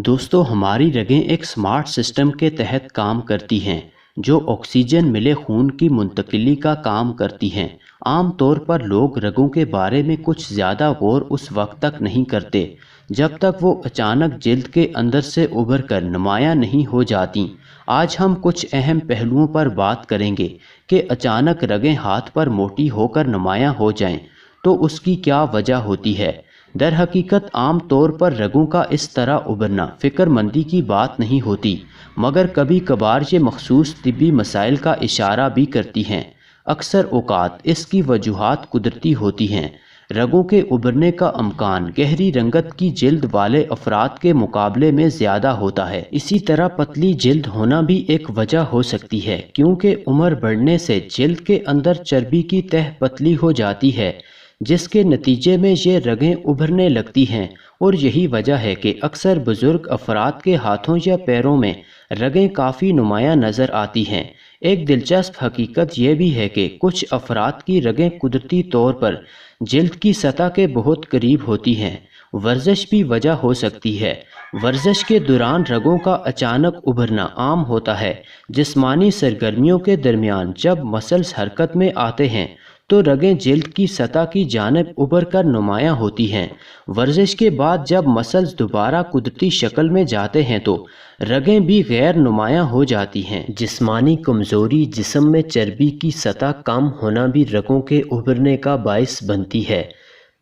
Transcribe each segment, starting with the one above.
दोस्तों, हमारी रगें एक स्मार्ट सिस्टम के तहत काम करती हैं जो ऑक्सीजन मिले खून की मुंतकिली का काम करती हैं। आम तौर पर लोग रगों के बारे में कुछ ज़्यादा गौर उस वक्त तक नहीं करते जब तक वो अचानक जिल्द के अंदर से उभर कर नुमायाँ नहीं हो जाती। आज हम कुछ अहम पहलुओं पर बात करेंगे कि अचानक रगें हाथ पर मोटी होकर नुमायाँ हो जाएं तो उसकी क्या वजह होती है। दर हकीकत आम तौर पर रगों का इस तरह उभरना फ़िक्रमंदी की बात नहीं होती, मगर कभी कभार ये मखसूस तिब्बी मसाइल का इशारा भी करती हैं। अक्सर औक़ात इसकी वजूहात कुदरती होती हैं। रगों के उभरने का अमकान गहरी रंगत की जिल्द वाले अफराद के मुकाबले में ज़्यादा होता है। इसी तरह पतली जिल्द होना भी एक वजह हो सकती है, क्योंकि उम्र बढ़ने से जिल्द के अंदर चर्बी की तह पतली हो जाती है, जिसके नतीजे में ये रगें उभरने लगती हैं। और यही वजह है कि अक्सर बुज़ुर्ग अफराद के हाथों या पैरों में रगें काफ़ी नुमायाँ नज़र आती हैं। एक दिलचस्प हकीकत यह भी है कि कुछ अफराद की रगें कुदरती तौर पर जिल्द की सतह के बहुत करीब होती हैं। वर्जिश भी वजह हो सकती है। वर्जिश के दौरान रगों का अचानक उभरना आम होता है। जिस्मानी सरगर्मियों के दरमियान जब मसल्स हरकत में आते हैं तो रगें जिल्द की सतह की जानिब उभर कर नुमायाँ होती हैं। वर्जिश के बाद जब मसल्स दोबारा कुदरती शक्ल में जाते हैं तो रगें भी गैर नुमायाँ हो जाती हैं। जिस्मानी कमज़ोरी, जिस्म में चर्बी की सतह कम होना भी रगों के उभरने का बाइस बनती है।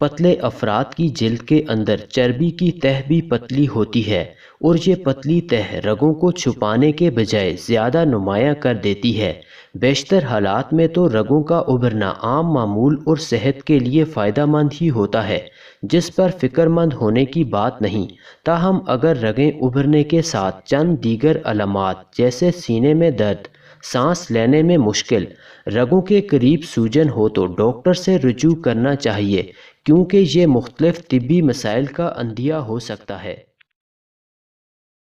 पतले अफराद की जिल्द के अंदर चर्बी की तह भी पतली होती है और ये पतली तह रगों को छुपाने के बजाय ज़्यादा नुमायाँ कर देती है। बेशतर हालात में तो रगों का उभरना आम मामूल और सेहत के लिए फ़ायदेमंद ही होता है, जिस पर फ़िक्रमंद होने की बात नहीं। ताहम अगर रगें उभरने के साथ चंद दीगर अलामात जैसे सीने में दर्द, सांस लेने में मुश्किल, रगों के करीब सूजन हो तो डॉक्टर से रुजू करना चाहिए, क्योंकि ये मुख्तलिफ तिब्बी मसाइल का अंदिया हो सकता है।